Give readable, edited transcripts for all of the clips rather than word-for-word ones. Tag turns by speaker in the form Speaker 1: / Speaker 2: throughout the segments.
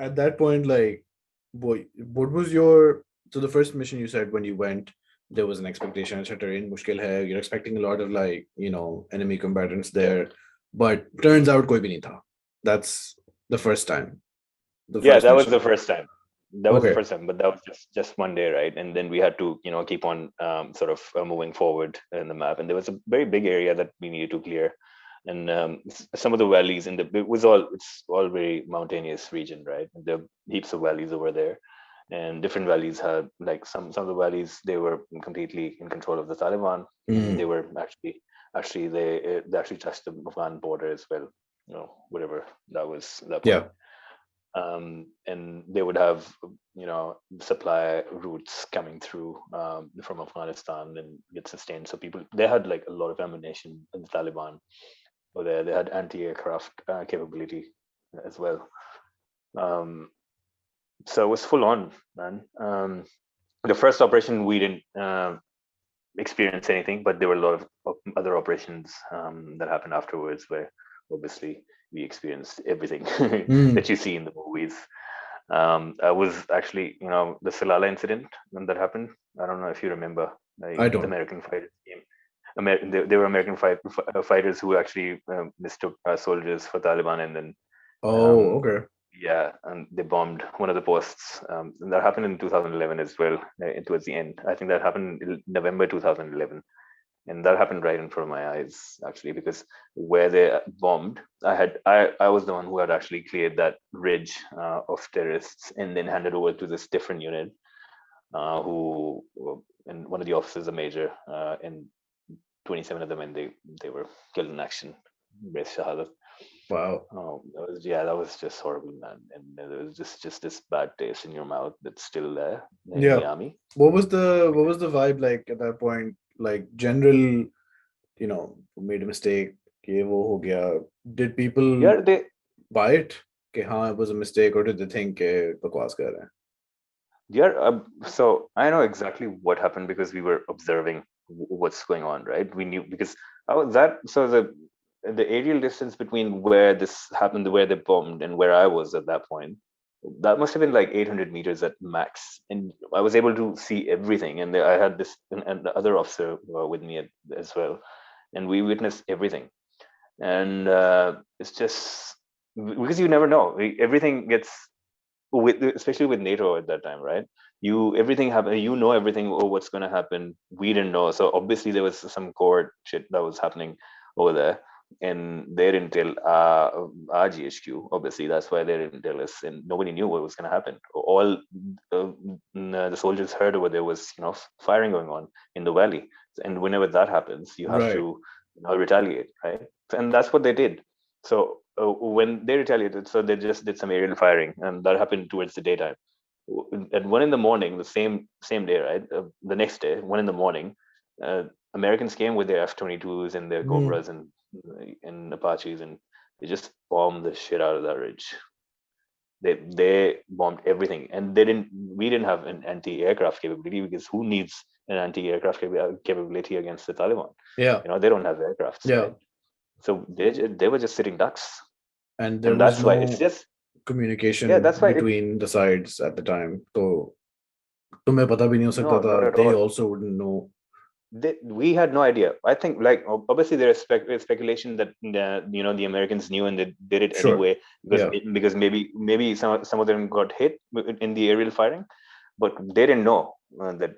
Speaker 1: at that point, like, boy, what was your so the first mission you said when you went, there was an expectation, etc. In Mushkil hai, you're expecting a lot of like, enemy combatants
Speaker 2: Yeah.
Speaker 1: there, but turns out koi bhi nahi tha. That's the first time, the
Speaker 2: Yeah,
Speaker 1: first
Speaker 2: that was the
Speaker 1: mission.
Speaker 2: first time. That was the
Speaker 1: Okay.
Speaker 2: first time, but that was just one day, right? And then we had to, keep on sort of moving forward in the map. And there was a very big area that we needed to clear, and some of the valleys in the it's all very mountainous region, right? And there are heaps of valleys over there, and different valleys had like some of the valleys they were completely in control of the Taliban, and they
Speaker 1: Mm.
Speaker 2: were they actually touched the Afghan border as well. Whatever that was at that point.
Speaker 1: Yeah.
Speaker 2: And they would have supply routes coming through from Afghanistan and get sustained. So people they had like a lot of ammunition in the Taliban over there. They had anti-aircraft capability as well. Um, so it was full on, man. The first operation we didn't experience anything, but there were a lot of other operations that happened afterwards where obviously we experienced everything
Speaker 1: Mm.
Speaker 2: that you see in the movies. I was actually, the Salala incident when that happened. I don't know if you remember, like
Speaker 1: I
Speaker 2: the
Speaker 1: don't.
Speaker 2: American fighters came. They were American fighters who actually mistook soldiers for Taliban, and then
Speaker 1: Oh,
Speaker 2: um,
Speaker 1: okay.
Speaker 2: yeah, and they bombed one of the posts. And that happened in 2011 as well. Towards the end, I think that happened in November 2011, and that happened right in front of my eyes actually, because where they bombed, I was the one who had actually cleared that ridge of terrorists and then handed over to this different unit, who and one of the officers a major, and 27 of them, and they were killed in action. Brace shahadat.
Speaker 1: Wow.
Speaker 2: That was just horrible, man. And there was just this bad taste in your mouth that's still there in
Speaker 1: Yeah.
Speaker 2: the army.
Speaker 1: What was the vibe like at that point? Like general, made a mistake. कि वो हो गया. Did people
Speaker 2: Yeah, they
Speaker 1: buy it? कि हाँ, it was a mistake, or did they think कि बकवास कर रहे हैं?
Speaker 2: Yeah, so I know exactly what happened because we were observing what's going on, right? We knew because the aerial distance between where this happened, where they bombed, and where I was at that point, that must have been like 800 meters at max, and I was able to see everything. And I had this and the other officer with me as well, and we witnessed everything. And it's just because you never know, everything gets with especially with NATO at that time, right? Everything happened. You know everything. Oh, what's going to happen? We didn't know. So obviously there was some core shit that was happening over there, and they didn't tell our GHQ. Obviously, that's why they didn't tell us, and nobody knew what was going to happen. All the soldiers heard over there was firing going on in the valley, and whenever that happens, you have
Speaker 1: Right.
Speaker 2: to retaliate, right? And that's what they did. So when they retaliated, so they just did some aerial firing, and that happened towards the daytime. At 1 in the morning, the same day, right? The next day, 1 in the morning, uh, Americans came with their F-22s and their
Speaker 1: Mm.
Speaker 2: Cobras and Apaches, and they just bombed the shit out of that ridge. They bombed everything, and they didn't. We didn't have an anti-aircraft capability because who needs an anti-aircraft capability against the Taliban?
Speaker 1: Yeah.
Speaker 2: They don't have aircrafts,
Speaker 1: Yeah.
Speaker 2: right? So they were just sitting ducks,
Speaker 1: And there
Speaker 2: and
Speaker 1: was
Speaker 2: that's why it's
Speaker 1: no
Speaker 2: just yeah.
Speaker 1: communication
Speaker 2: That's why it
Speaker 1: between the sides at the time. तो तुम्हें पता भी नहीं हो सकता
Speaker 2: no,
Speaker 1: था.
Speaker 2: not at
Speaker 1: They
Speaker 2: all.
Speaker 1: also wouldn't know.
Speaker 2: We had no idea. I think like obviously there is speculation that the Americans knew and they did it
Speaker 1: Sure.
Speaker 2: anyway because
Speaker 1: Yeah.
Speaker 2: maybe some of them got hit in the aerial firing, but they didn't know that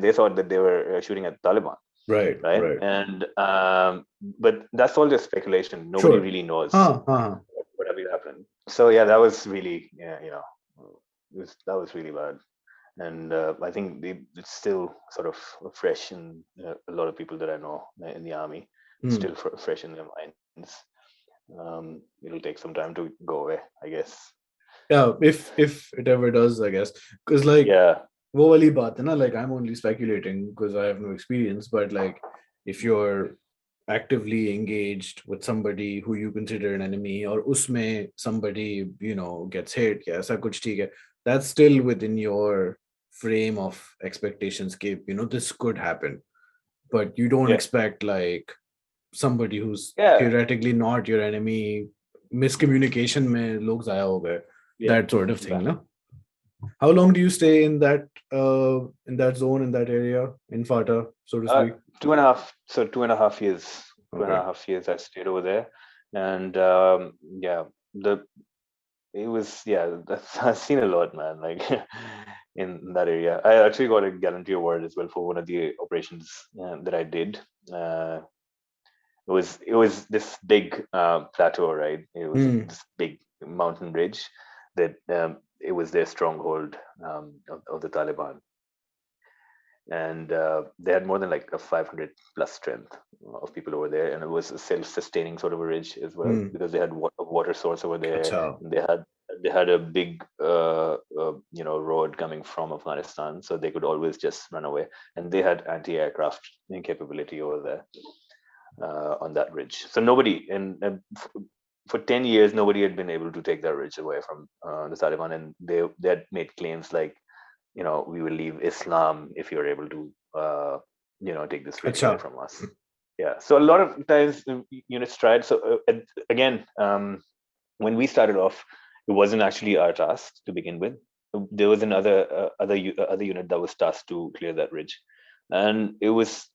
Speaker 2: they thought that they were shooting at Taliban,
Speaker 1: Right.
Speaker 2: right?
Speaker 1: Right.
Speaker 2: And but that's all just speculation. Nobody
Speaker 1: Sure.
Speaker 2: really knows
Speaker 1: Huh. Huh.
Speaker 2: what really happened. So yeah, that was really that was really bad. And I think it's still sort of fresh in a lot of people that I know in the army. It's
Speaker 1: Hmm.
Speaker 2: still fresh in their minds. It'll take some time to go away, I guess.
Speaker 1: Yeah. If it ever does, I guess, because like
Speaker 2: Yeah,
Speaker 1: वो वाली बात है ना, like I'm only speculating because I have no experience, but like if you're actively engaged with somebody who you consider an enemy or उसमें somebody gets hit या ऐसा कुछ ठीक है, that's still within your frame of expectations कि this could happen, but you don't
Speaker 2: yeah,
Speaker 1: expect like somebody who's
Speaker 2: yeah,
Speaker 1: theoretically not your enemy, miscommunication में लोग ज़ाया हो गए.
Speaker 2: Yeah,
Speaker 1: that sort of thing,
Speaker 2: exactly.
Speaker 1: no? How long do you stay in that zone, in that area, in FATA, so to
Speaker 2: Uh,
Speaker 1: speak?
Speaker 2: 2.5. So 2.5 years. Two and a
Speaker 1: Okay.
Speaker 2: half years I stayed over there, and yeah, the it was I've seen a lot, man. Like in that area, I actually got a gallantry award as well for one of the operations that I did. Uh, it was this big plateau, right? It was
Speaker 1: Hmm.
Speaker 2: this big mountain ridge that it was their stronghold of the Taliban, and they had more than like a 500 plus strength of people over there, and it was a self-sustaining sort of a ridge as well
Speaker 1: Hmm.
Speaker 2: because they had a water source over there,
Speaker 1: Acha.
Speaker 2: and they had a big road coming from Afghanistan, so they could always just run away, and they had anti-aircraft capability over there on that ridge. So nobody for 10 years nobody had been able to take that ridge away from the Taliban, and they had made claims like, we will leave Islam if you're able to, take this ridge away
Speaker 1: Acha.
Speaker 2: from us. Yeah. So a lot of times units tried. So again, when we started off, it wasn't actually our task to begin with. There was other unit that was tasked to clear that ridge, and it was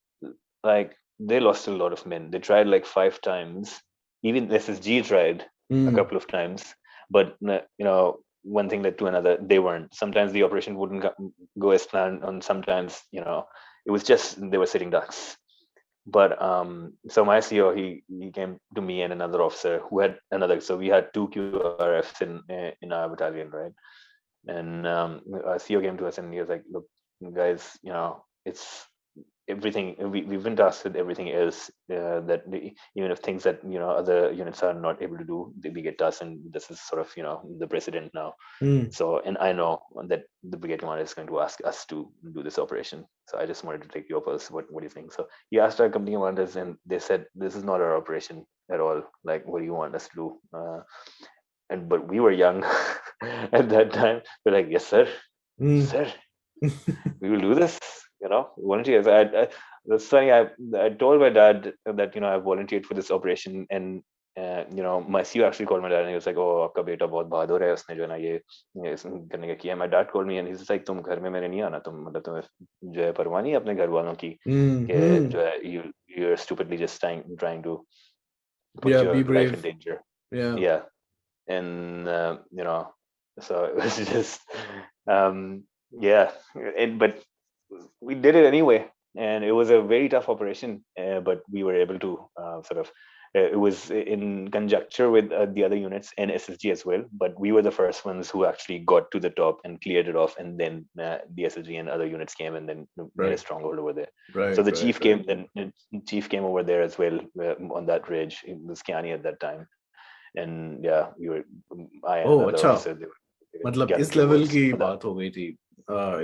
Speaker 2: like they lost a lot of men. They tried like 5 times. Even SSG tried a
Speaker 1: Hmm.
Speaker 2: couple of times, but one thing led to another. They weren't. Sometimes the operation wouldn't go as planned, and sometimes it was just they were sitting ducks. But so my CO, he came to me and another officer who had another. So we had two QRFs in our battalion, right? And our CO came to us and he was like, "Look, guys, it's everything. We've been tasked with everything else even if things that other units are not able to do, we get tasked, and this is sort of the precedent now.
Speaker 1: Hmm.
Speaker 2: So, and I know that the brigade commander is going to ask us to do this operation. So I just wanted to take your pulse. What do you think?" So he asked our company commanders, and they said, "This is not our operation at all. Like, what do you want us to do?" And but we were young at that time. We're like, "Yes, sir,
Speaker 1: Hmm.
Speaker 2: sir, we will do this." Volunteers. That's something I told my dad that I volunteered for this operation, and my CEO actually called my dad and he was like, "Oh, आपका बेटा बहुत बहादुर है, उसने जो है ना ये करने का किया." My dad called me and he's like, "तुम घर में मेरे नहीं आना, तुम मतलब तुम्हें जो है परवाह नहीं है अपने घर वालों की
Speaker 1: Hmm.
Speaker 2: कि
Speaker 1: Hmm.
Speaker 2: जो है you're stupidly just trying to put
Speaker 1: Yeah,
Speaker 2: your
Speaker 1: be
Speaker 2: life in
Speaker 1: brave.
Speaker 2: danger."
Speaker 1: Yeah.
Speaker 2: Yeah, and so it was just um yeah, but we did it anyway, and it was a very tough operation, but we were able to sort of it was in conjecture with the other units and SSG as well, but we were the first ones who actually got to the top and cleared it off, and then the SSG and other units came and then made a
Speaker 1: Right.
Speaker 2: stronghold over there. So
Speaker 1: Right.
Speaker 2: the
Speaker 1: Right.
Speaker 2: chief
Speaker 1: Right.
Speaker 2: came, then the chief came over there as well on that ridge. It was Kiani at that time, and yeah, I and
Speaker 1: Oh,
Speaker 2: another
Speaker 1: acha.
Speaker 2: officer, they were given
Speaker 1: मतलब इस
Speaker 2: gallantry
Speaker 1: level
Speaker 2: awards
Speaker 1: की
Speaker 2: for that.
Speaker 1: बात हो गई थी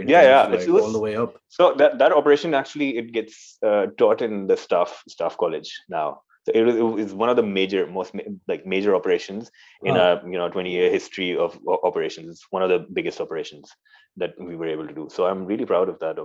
Speaker 1: in
Speaker 2: Yeah,
Speaker 1: terms
Speaker 2: yeah,
Speaker 1: of
Speaker 2: it
Speaker 1: like all the
Speaker 2: was.
Speaker 1: way up.
Speaker 2: So that operation actually it gets taught in the staff college now. So it was one of the major operations in
Speaker 1: Huh.
Speaker 2: a 20-year history of operations. It's one of the biggest operations that we were able to do. So I'm really proud of that.